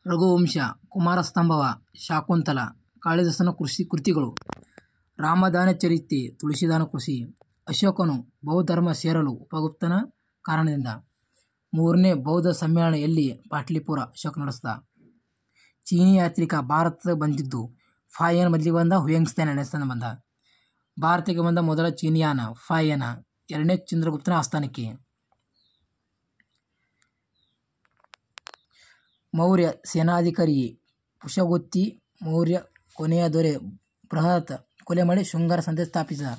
ರಘುವಂಶ, ಕುಮಾರಸ್ತಂಭವ, ಶಾಕುಂತಲ, ಕಾಳಿದಾಸನ ಕೃತಿಗಳು, ರಾಮದಾನಚರಿತೆ, ತುಳಸಿದಾನ ಕೃಷಿ, ಅಶೋಕನು ಬೌದ್ಧಧರ್ಮ ಸೇರಲು ಉಪಗುಪ್ತನ ಕಾರಣದಿಂದ, ಮೂರನೇ ಬೌದ್ಧ ಸಮ್ಮೇಳನ ಎಲ್ಲಿ ಪಾಟಲಿಪುರ ಅಶೋಕ ನಡೆಸಿದ, ಚೀನಿ ಯಾತ್ರಿಕ ಭಾರತ ಬಂದಿದ್ದು ಫಾಹಿಯಾನ್ ಬದಲಿಗೆ ಬಂದ ಹುಯೆಂಗ್ತ್ಸಾಂಗ್ ನಡೆಸಿದ ಬಂದ, ಭಾರತಕ್ಕೆ ಬಂದ ಮೊದಲ ಚೀನಿಯಾನ ಫಾಹಿಯಾನ ಎರಡನೇ ಚಂದ್ರಗುಪ್ತನ ಆಸ್ಥಾನಕ್ಕೆ, ಮೌರ್ಯ ಸೇನಾಧಿಕಾರಿ ಪುಷ್ಯಗುತ್ತಿ ಮೌರ್ಯ ಕೊನೆಯ ದೊರೆ ಬೃಹತ್ ಕೊಲೆ ಮಾಡಿ ಶೃಂಗಾರ ಸಂತೆ ಸ್ಥಾಪಿಸಿದ,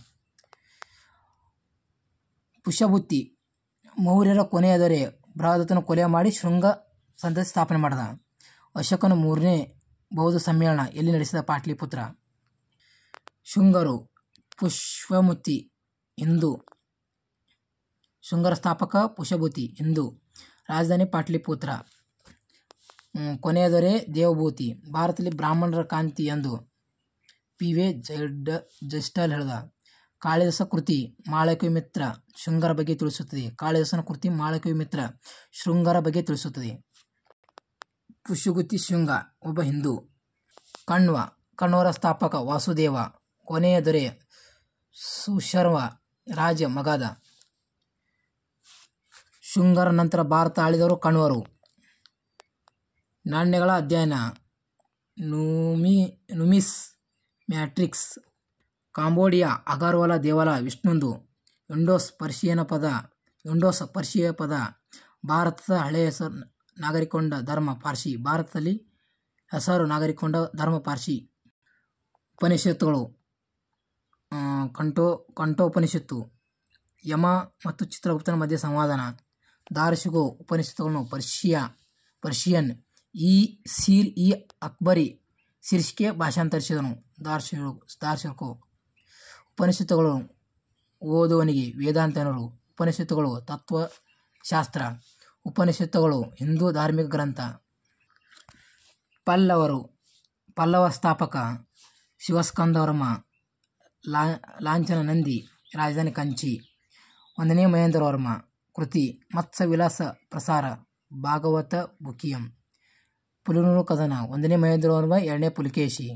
ಪುಷ್ಯಭೂತಿ ಮೌರ್ಯರ ಕೊನೆಯ ದೊರೆ ಬೃಹದತ್ತನ ಕೊಲೆ ಮಾಡಿ ಶೃಂಗ ಸಂತೆ ಸ್ಥಾಪನೆ ಮಾಡಿದ, ಅಶೋಕನ ಮೂರನೇ ಬೌದ್ಧ ಸಮ್ಮೇಳನ ಎಲ್ಲಿ ನಡೆಸಿದ ಪಾಟಲಿಪುತ್ರ, ಶುಂಗರು ಪುಷ್ಯಭೂತಿ ಹಿಂದೂ, ಶೃಂಗರ ಸ್ಥಾಪಕ ಪುಷ್ಯಭೂತಿ ಹಿಂದೂ, ರಾಜಧಾನಿ ಪಾಟಲಿಪುತ್ರ, ಕೊನೆಯ ದೊರೆ ದೇವಭೂತಿ, ಭಾರತದಲ್ಲಿ ಬ್ರಾಹ್ಮಣರ ಕ್ರಾಂತಿ ಎಂದು ಪಿ.ವಿ. ಜೈಸ್ಟಾಲ್ ಹೇಳಿದ, ಕಾಳಿದಾಸ ಕೃತಿ ಮಾಳವಿಕ ಮಿತ್ರ ಶೃಂಗರ ಬಗ್ಗೆ ತಿಳಿಸುತ್ತದೆ, ಕಾಳಿದಾಸನ ಕೃತಿ ಮಾಳವಿಕ ಮಿತ್ರ ಶೃಂಗರ ಬಗ್ಗೆ ತಿಳಿಸುತ್ತದೆ, ಪುಷ್ಯಗುತ್ತಿ ಶೃಂಗ ಒಬ್ಬ ಹಿಂದೂ, ಕಣ್ವರ ಸ್ಥಾಪಕ ವಾಸುದೇವ, ಕೊನೆಯ ದೊರೆ ಸುಶರ್ವ ರಾಜ ಮಗಧ, ಶೃಂಗರ ನಂತರ ಭಾರತ ಆಳಿದವರು ಕಣ್ವರು, ನಾಣ್ಯಗಳ ಅಧ್ಯಯನ ನುಮಿಸ್ ಮ್ಯಾಟ್ರಿಕ್ಸ್, ಕಾಂಬೋಡಿಯಾ ಅಗರ್ವಾಲ ದೇವಾಲಯ ವಿಷ್ಣುಂದು, ಇಂಡೋಸ್ ಪರ್ಷಿಯ ಪದ, ಭಾರತದ ಹಳೆಯ ಹೆಸರು ನಾಗರಿಕೊಂಡ ಧರ್ಮ ಪಾರ್ಸಿ, ಭಾರತದಲ್ಲಿ ಹೆಸರು ನಾಗರಿಕೊಂಡ ಧರ್ಮ ಪಾರ್ಸಿ, ಉಪನಿಷತ್ತುಗಳು ಕಂಠೋಪನಿಷತ್ತು, ಯಮ ಮತ್ತು ಚಿತ್ರಗುಪ್ತನ ಮಧ್ಯೆ ಸಂವಾದನ, ದಾರ್ಶನಿಕ ಉಪನಿಷತ್ತುಗಳನ್ನು ಪರ್ಷಿಯನ್ ಅಕ್ಬರಿ ಶೀರ್ಷಿಕೆ ಭಾಷಾಂತರಿಸಿದನು, ದಾರ್ಶನಿಕ ಉಪನಿಷತ್ತುಗಳು ಓದುವನಿಗೆ ವೇದಾಂತ ಎನ್ನುವರು, ಉಪನಿಷತ್ತುಗಳು ತತ್ವಶಾಸ್ತ್ರ, ಉಪನಿಷತ್ತುಗಳು ಹಿಂದೂ ಧಾರ್ಮಿಕ ಗ್ರಂಥ, ಪಲ್ಲವ ಸ್ಥಾಪಕ ಶಿವಸ್ಕಂದವರ್ಮ, ಲಾಂಛನ ನಂದಿ, ರಾಜಧಾನಿ ಕಂಚಿ, 1ನೇ ಮಹೇಂದ್ರವರ್ಮ, ಕೃತಿ ಮತ್ಸ್ಯ ವಿಲಾಸ ಪ್ರಸಾರ, ಭಾಗವತ ಬುಕಿಯಂ, ಪುಲಿನೂರು ಕದನ, 1ನೇ ಮಹೇಂದ್ರವರ್ಮ 2ನೇ ಪುಲಿಕೇಶಿ,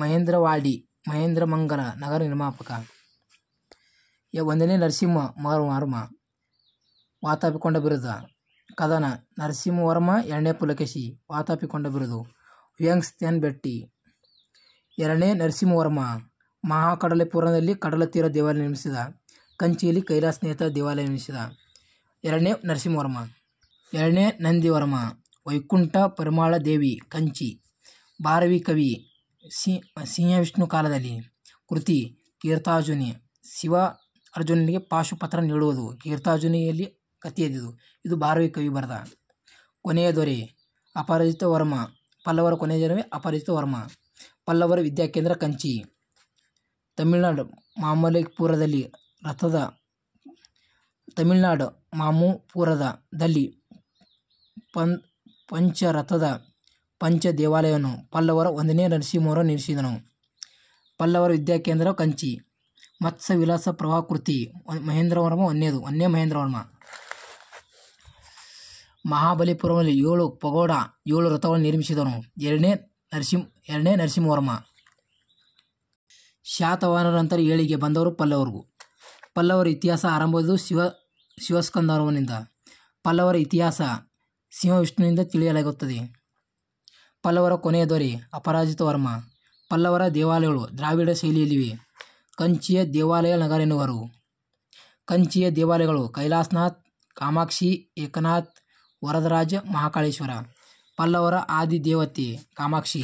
ಮಹೇಂದ್ರವಾಡಿ, ಮಹೇಂದ್ರ ಮಂಗಲ ನಗರ ನಿರ್ಮಾಪಕ, 1ನೇ ನರಸಿಂಹವರ್ಮ ವಾತಾಪಿಕೊಂಡ ಬಿರುದು, ಕದನ ನರಸಿಂಹವರ್ಮ 2ನೇ ಪುಲಕೇಶಿ ವಾತಾಪಿಕೊಂಡ ಬಿರುದು, ಹುಯೆಂಗ್ತ್ಸಾಂಗ್ ಭೇಟಿ, 2ನೇ ನರಸಿಂಹವರ್ಮ ಮಹಾಕಡಲಪುರದಲ್ಲಿ ಕಡಲ ತೀರ ದೇವಾಲಯ ನಿರ್ಮಿಸಿದ, ಕಂಚಿಯಲ್ಲಿ ಕೈಲಾಸನಾಥ ದೇವಾಲಯ ನಿರ್ಮಿಸಿದ, 2ನೇ ನರಸಿಂಹವರ್ಮ, 2ನೇ ನಂದಿವರ್ಮ ವೈಕುಂಠ ಪರಿಮಳ ದೇವಿ ಕಂಚಿ, ಭಾರವಿ ಕವಿ ಸಿಂಹವಿಷ್ಣು ಕಾಲದಲ್ಲಿ, ಕೃತಿ ಕೀರ್ತಾರ್ಜುನಿ, ಶಿವ ಅರ್ಜುನನಿಗೆ ಪಾಶುಪತ್ರ ನೀಡುವುದು, ಕೀರ್ತಾರ್ಜುನಿಯಲ್ಲಿ ಕಥೆಯದು, ಇದು ಭಾರವಿ ಕವಿ ಬರೆದ, ಕೊನೆಯ ದೊರೆ ಅಪರಾಜಿತ ವರ್ಮ, ಪಲ್ಲವರ ಕೊನೆಯ ದೊರೆ ಅಪರಾಜಿತ ವರ್ಮ, ಪಲ್ಲವರ ವಿದ್ಯಾಕೇಂದ್ರ ಕಂಚಿ, ತಮಿಳುನಾಡು ಮಾಮೂಪುರದಲ್ಲಿ ಪಂಚರಥದ ಪಂಚ ದೇವಾಲಯವನ್ನು ಪಲ್ಲವರ 1ನೇ ನರಸಿಂಹವರ್ಮ ನಿರ್ಮಿಸಿದನು, ಪಲ್ಲವರ ವಿದ್ಯಾಕೇಂದ್ರ ಕಂಚಿ, ಮತ್ಸ್ಯ ವಿಲಾಸ ಪ್ರವಾಹ ಕೃತಿ ಮಹೇಂದ್ರವರ್ಮ 1ನೇ ಮಹೇಂದ್ರವರ್ಮ, ಮಹಾಬಲಿಪುರದಲ್ಲಿ 7 ಪಗೋಡ 7 ರಥಗಳನ್ನು ನಿರ್ಮಿಸಿದನು, 2ನೇ ನರಸಿಂಹವರ್ಮ, ಶಾತವಾಹನರ ನಂತರ ಏಳಿಗೆ ಬಂದವರು ಪಲ್ಲವರ ಇತಿಹಾಸ ಆರಂಭವಾದುದು ಶಿವಸ್ಕಂದವರ್ಮನಿಂದ, ಪಲ್ಲವರ ಇತಿಹಾಸ ಸಿಂಹವಿಷ್ಣುವಿನಿಂದ ತಿಳಿಯಲಾಗುತ್ತದೆ, ಪಲ್ಲವರ ಕೊನೆಯ ದೊರೆ ಅಪರಾಜಿತ ವರ್ಮ, ಪಲ್ಲವರ ದೇವಾಲಯಗಳು ದ್ರಾವಿಡ ಶೈಲಿಯಲ್ಲಿವೆ, ಕಂಚಿಯ ದೇವಾಲಯ ನಗರ ಎನ್ನುವರು, ಕಂಚಿಯ ದೇವಾಲಯಗಳು ಕೈಲಾಸನಾಥ್, ಕಾಮಾಕ್ಷಿ, ಏಕನಾಥ್, ವರದರಾಜ, ಮಹಾಕಾಳೇಶ್ವರ, ಪಲ್ಲವರ ಆದಿ ದೇವತೆ ಕಾಮಾಕ್ಷಿ,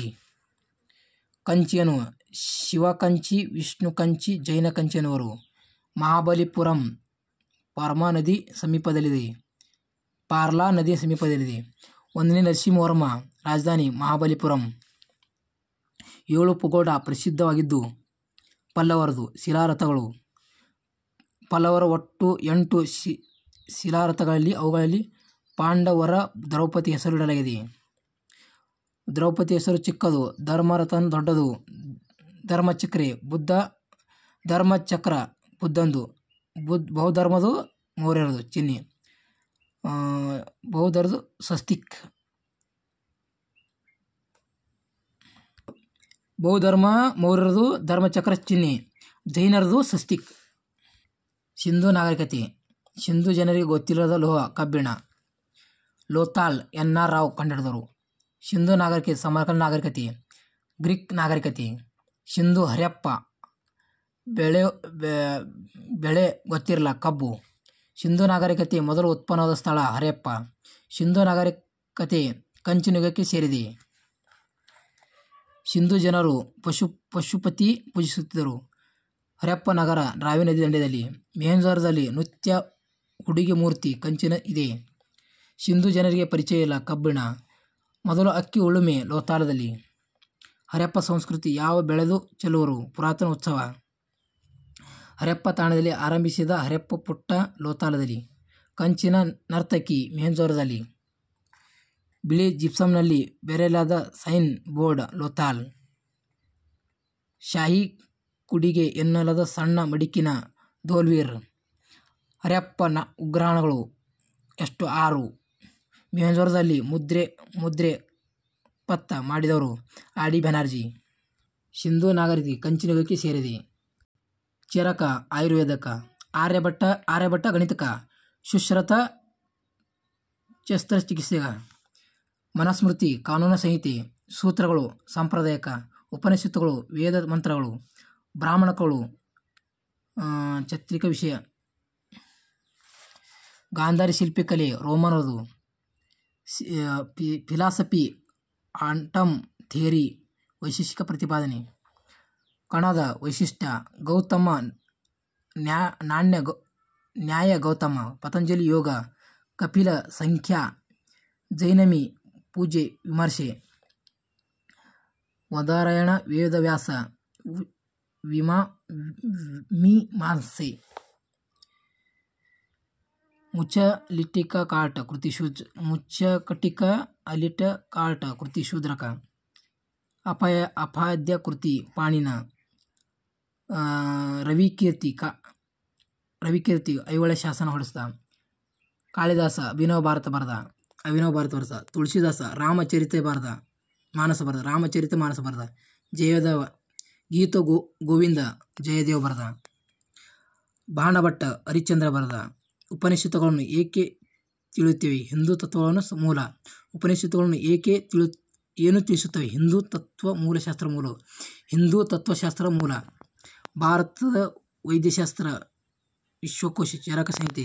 ಕಂಚಿಯನ್ನು ಶಿವಕಂಚಿ, ವಿಷ್ಣು ಕಂಚಿ, ಜೈನ ಕಂಚಿ ಎನ್ನುವರು, ಮಹಾಬಲಿಪುರಂ ಪಾರ್ಲಾ ನದಿ ಸಮೀಪದಲ್ಲಿದೆ, 1ನೇ ನರಸಿಂಹವರ್ಮ ರಾಜಧಾನಿ ಮಹಾಬಲಿಪುರಂ, 7 ಪಗೋಡ ಪ್ರಸಿದ್ಧವಾಗಿದ್ದು ಪಲ್ಲವರದು, ಶಿಲಾರಥಗಳು, ಪಲ್ಲವರ ಒಟ್ಟು 8 ಶಿಲಾರಥಗಳಲ್ಲಿ ಅವುಗಳಲ್ಲಿ ಪಾಂಡವರ ದ್ರೌಪದಿ ಹೆಸರು ಇಡಲಾಗಿದೆ, ದ್ರೌಪದಿ ಹೆಸರು ಚಿಕ್ಕದು, ಧರ್ಮರಥನ್ ದೊಡ್ಡದು, ಧರ್ಮಚಕ್ರ ಬುದ್ಧಂದು, ಬೌದ್ಧಧರ್ಮದು ಮೌರ್ಯರದು ಚಿಹ್ನೆ, ಬೌದ್ಧರದು ಸ್ವಸ್ತಿಕ್, ಬೌದ್ಧರ್ಮ ಮೌರ್ಯರದು ಧರ್ಮಚಕ್ರ ಚಿಹ್ನೆ, ಜೈನರದು ಸ್ವಸ್ತಿಕ್. ಸಿಂಧೂ ನಾಗರಿಕತೆ. ಸಿಂಧೂ ಜನರಿಗೆ ಗೊತ್ತಿಲ್ಲದ ಲೋಹ ಕಬ್ಬಿಣ. ಲೋಥಾಲ್ NR ರಾವ್ ಕಂಡುಹಿಡಿದರು. ಸಿಂಧೂ ನಾಗರಿಕತೆ. ಸಮಕಾಲೀನ ನಾಗರಿಕತೆ. ಗ್ರೀಕ್ ನಾಗರಿಕತೆ. ಸಿಂಧೂ ಹರಪ್ಪ ಬೆಳೆ ಗೊತ್ತಿರಲ್ಲ ಕಬ್ಬು. ಸಿಂಧೂ ನಾಗರಿಕತೆ ಮೊದಲು ಉತ್ಪನ್ನವಾದ ಸ್ಥಳ ಹರಪ್ಪ. ಸಿಂಧೂ ನಾಗರಿಕತೆ ಕಂಚಿನ ಯುಗಕ್ಕೆ ಸೇರಿದೆ. ಸಿಂಧೂ ಜನರು ಪಶುಪತಿ ಪೂಜಿಸುತ್ತಿದ್ದರು. ಹರಪ್ಪ ನಗರ ರಾವಿ ನದಿ ದಂಡೆಯಲ್ಲಿ. ಮೊಹೆಂಜೊದಾರೊದಲ್ಲಿ ನೃತ್ಯ ಹುಡುಗಿ ಮೂರ್ತಿ ಕಂಚಿನ ಇದೆ. ಸಿಂಧೂ ಜನರಿಗೆ ಪರಿಚಯ ಇಲ್ಲ ಕಬ್ಬಿಣ. ಮೊದಲು ಅಕ್ಕಿ ಉಳುಮೆ ಲೋಥಾಲದಲ್ಲಿ. ಹರಪ್ಪ ಸಂಸ್ಕೃತಿ ಯಾವ ಬೆಳೆದು ಚೆಲ್ಲುವರು ಪುರಾತನ ಉತ್ಸವ. ಹರಪ್ಪ ತಾಣದಲ್ಲಿ ಆರಂಭಿಸಿದ ಹರಪ್ಪ ಪುಟ್ಟ ಲೋಥಾಲದಲ್ಲಿ. ಕಂಚಿನ ನರ್ತಕಿ ಮೊಹೆಂಜೊದಾರೊದಲ್ಲಿ. ಬಿಳಿ ಜಿಪ್ಸಮ್ನಲ್ಲಿ ಬೆರೆಯಲಾದ ಸೈನ್ ಬೋರ್ಡ್ ಲೋಥಾಲ್. ಶಾಹಿ ಕುಡಿಗೆ ಎನ್ನಲಾದ ಸಣ್ಣ ಮಡಿಕಿನ ದೋಲ್ವೀರ್. ಹರಪ್ಪ ಉಗ್ರಾಣಗಳು ಎಷ್ಟು 6. ಮೊಹೆಂಜೊದಾರೊದಲ್ಲಿ ಮುದ್ರೆ ಪತ್ತ ಮಾಡಿದವರು ಆಡಿ ಬ್ಯಾನರ್ಜಿ. ಸಿಂಧೂ ನಾಗರಿಕತೆ ಕಂಚಿನ ಯುಗಕ್ಕೆ ಸೇರಿದೆ. ಚರಕ ಆಯುರ್ವೇದಕ. ಆರ್ಯಭಟ್ಟ ಗಣಿತಕ. ಸುಶ್ರುತ ಶಸ್ತ್ರಚಿಕಿತ್ಸಕ. ಮನುಸ್ಮೃತಿ ಕಾನೂನು ಸಂಹಿತೆ. ಸೂತ್ರಗಳು ಸಾಂಪ್ರದಾಯಿಕ. ಉಪನಿಷತ್ತುಗಳು ವೇದ ಮಂತ್ರಗಳು. ಬ್ರಾಹ್ಮಣಕಗಳು ಚಾತ್ರಿಕ ವಿಷಯ. ಗಾಂಧಾರಿ ಶಿಲ್ಪಕಲೆ ರೋಮನರದು. ಫಿಲಾಸಫಿ ಆಂಟಮ್ ಥಿಯರಿ ವೈಶೇಷಿಕ ಪ್ರತಿಪಾದನೆ. ಕಣದ ವೈಶಿಷ್ಟ್ಯ. ಗೌತಮ ನ್ಯಾಯ ಗೌತಮ. ಪತಂಜಲಿ ಯೋಗ. ಕಪಿಲ ಸಂಖ್ಯಾ. ಜೈನಮಿ ಪೂಜೆ ವಿಮರ್ಶೆ. ವದಾರಯಣ ವೇದವ್ಯಾಸ ಮೀಮಾಂಸೆ. ಮುಚ್ಚಲಿಟ್ಟಿಕ ಕಾಟ ಕೃತಿ ಮುಚ್ಚಕಟಿಕ ಅಲಿಟ ಕಾಟ ಕೃತಿ ಶೂದ್ರಕ. ಅಪಾದ್ಯ ಕೃತಿ ಪಾಣಿನ. ರವಿಕೀರ್ತಿ ಐಹೊಳೆ ಶಾಸನ ಹೊಡೆಸಿದ. ಕಾಳಿದಾಸ ಅಭಿನವ ಭಾರತ ಬರೆದ. ತುಳಸಿದಾಸ ರಾಮಚರಿತ ಮಾನಸ ಬರೆದ. ಜಯದೇವ ಗೀತ ಗೋವಿಂದ ಜಯದೇವ ಬರೆದ. ಬಾಣಭಟ್ಟ ಹರಿಶ್ಚಂದ್ರ ಬರೆದ. ಉಪನಿಷತ್ತುಗಳನ್ನು ಏಕೆ ತಿಳಿಯುತ್ತೇವೆ ಹಿಂದೂ ತತ್ವಗಳನ್ನು ಮೂಲ. ಉಪನಿಷತ್ತುಗಳನ್ನು ಏನು ತಿಳಿಸುತ್ತವೆ ಹಿಂದೂ ತತ್ವ ಮೂಲಶಾಸ್ತ್ರ ಮೂಲ. ಹಿಂದೂ ತತ್ವಶಾಸ್ತ್ರ ಮೂಲ. ಭಾರತದ ವೈದ್ಯಶಾಸ್ತ್ರ. ವಿಶ್ವಕೋಶ. ಚರಕ ಸಂಹಿತೆ.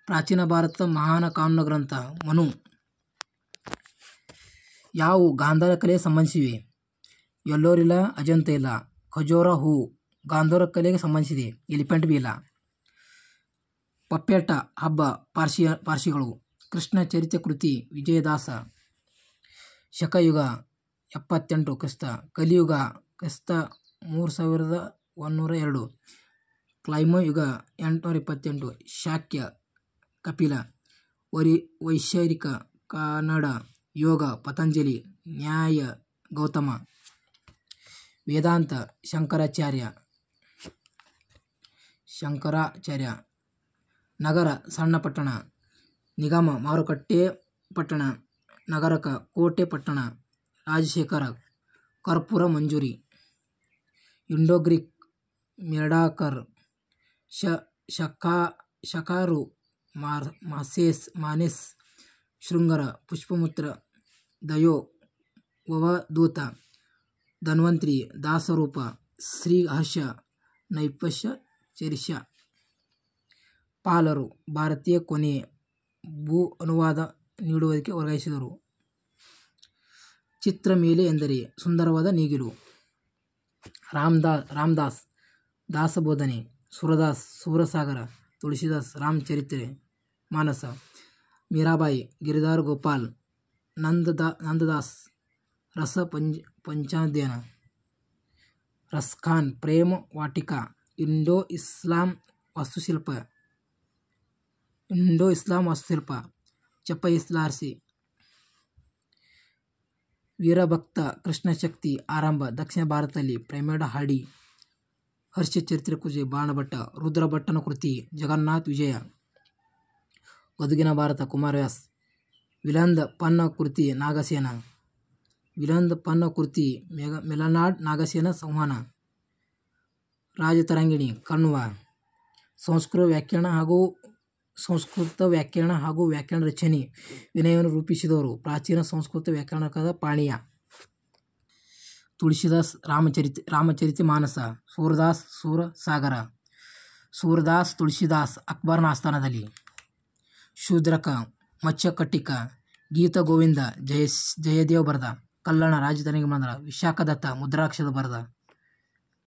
ಪ್ರಾಚೀನ ಭಾರತದ ಮಹಾನ್ ಕಾನೂನು ಗ್ರಂಥ ಮನು. ಯಾವು ಗಾಂಧಾರ ಕಲೆಗೆ ಸಂಬಂಧಿಸಿವೆ? ಎಲ್ಲೋರ್ ಇಲ್ಲ, ಅಜಂತ ಇಲ್ಲ. ಖಜೋರ ಹೂ ಗಾಂಧಾರ ಕಲೆಗೆ ಸಂಬಂಧಿಸಿದೆ. ಎಲಿಫೆಂಟ್ ಇಲ್ಲ. ಪಪ್ಪೇಟ ಹಬ್ಬ ಪಾರ್ಸಿಗಳು. ಕೃಷ್ಣ ಚರಿತ್ರೆ ಕೃತಿ ವಿಜಯದಾಸ. ಶಕಯುಗ 78 ಕ್ರಿಸ್ತ. ಕಲಿಯುಗ ಕ್ರಿಸ್ತ 3102. ಕ್ಲೈಮ ಯುಗ 828. ಶಾಕ್ಯ ಕಪಿಲ. ವೈಶಾರಿಕ ಕನ್ನಡ. ಯೋಗ ಪತಂಜಲಿ. ನ್ಯಾಯ ಗೌತಮ. ವೇದಾಂತ ಶಂಕರಾಚಾರ್ಯ. ನಗರ ಸಣ್ಣ ಪಟ್ಟಣ. ನಿಗಮ ಮಾರುಕಟ್ಟೆ ಪಟ್ಟಣ. ನಗರಕ ಕೋಟೆ ಪಟ್ಟಣ. ರಾಜಶೇಖರ. ಕರ್ಪೂರ ಮಂಜೂರಿ. ಇಂಡೋಗ್ರೀಕ್ ಮೆರ್ಡಾಕರ್. ಶಕಾರು ಮಾನೆಸ್. ಶೃಂಗರ. ಪುಷ್ಪಮಿತ್ರ. ದಯೋ ವವಧೂತ. ಧನ್ವಂತ್ರಿ. ದಾಸರೂಪ. ಶ್ರೀಹರ್ಷ. ನೈಪಶ್ಯ ಚರಿಷ್ಯ. ಪಾಲರು. ಭಾರತೀಯ ಕೊನೆಯ ಭೂ ಅನುವಾದ ನೀಡುವುದಕ್ಕೆ ವರ್ಗಾಯಿಸಿದರು. ಚಿತ್ರ ಮೇಲೆ ಎಂದರೆ ಸುಂದರವಾದ ನೇಗಿಲು. ರಾಮದಾಸ್. ದಾಸಬೋಧನೆ. ಸೂರದಾಸ್. ಸೂರಸಾಗರ. ತುಳಸಿದಾಸ್. ರಾಮಚರಿತ್ರೆ ಮಾನಸ. ಮೀರಾಬಾಯಿ. ಗಿರಿಧಾರ ಗೋಪಾಲ್. ನಂದದಾಸ್. ರಸ ಪಂಚಾಧ್ಯಯನ. ರಸ್ಖಾನ್. ಪ್ರೇಮ ವಾಟಿಕಾ. ಇಂಡೋ ಇಸ್ಲಾಂ ವಾಸ್ತುಶಿಲ್ಪ. ಚಪೈಸ್ಲಾರ್ಸಿ. ವೀರಭಕ್ತ. ಕೃಷ್ಣಶಕ್ತಿ ಆರಂಭ. ದಕ್ಷಿಣ ಭಾರತದಲ್ಲಿ ಪ್ರೇಮಡ ಹಾಡಿ. ಹರ್ಷ ಚರಿತ್ರೆ ಕೃತಿ ಬಾಣಭಟ್ಟ. ರುದ್ರಭಟ್ಟನ ಕೃತಿ ಜಗನ್ನಾಥ್ ವಿಜಯ. ಗದುಗಿನ ಭಾರತ ಕುಮಾರವ್ಯಾಸ್. ವಿಲಂದ ಪನ್ನ ಕೃತಿ ನಾಗಸೇನ. ವಿಲಂದ್ ಪನ್ನ ಕೃತಿ ಮೆಲನಾಡ್ ನಾಗಸೇನ ಸಂವಹನ ರಾಜತರಂಗಿಣಿ ಕಣ್ವ ಸಂಸ್ಕೃತ ವ್ಯಾಕರಣ ಹಾಗೂ ವ್ಯಾಕರಣ ರಚನೆ ವಿನಯವನ್ನು ರೂಪಿಸಿದವರು ಪ್ರಾಚೀನ ಸಂಸ್ಕೃತ ವ್ಯಾಕರಣಕಾದ ಪಾಣಿಯ. ತುಳಸಿದಾಸ್ ರಾಮಚರಿತ ಮಾನಸ, ಸೂರದಾಸ್ ಸೂರಸಾಗರ, ಸೂರದಾಸ್ ತುಳಸಿದಾಸ್ ಅಕ್ಬರನ ಆಸ್ಥಾನದಲ್ಲಿ, ಶೂದ್ರಕ ಮಚ್ಚಕಟ್ಟಿಕ, ಗೀತ ಗೋವಿಂದ ಜಯದೇವ್ ಬರೆದ, ಕಲ್ಲಣ ರಾಜತರಂಗಿ ಮಂದ್ರ, ವಿಶಾಖದತ್ತ ಮುದ್ರಾಕ್ಷರ ಬರೆದ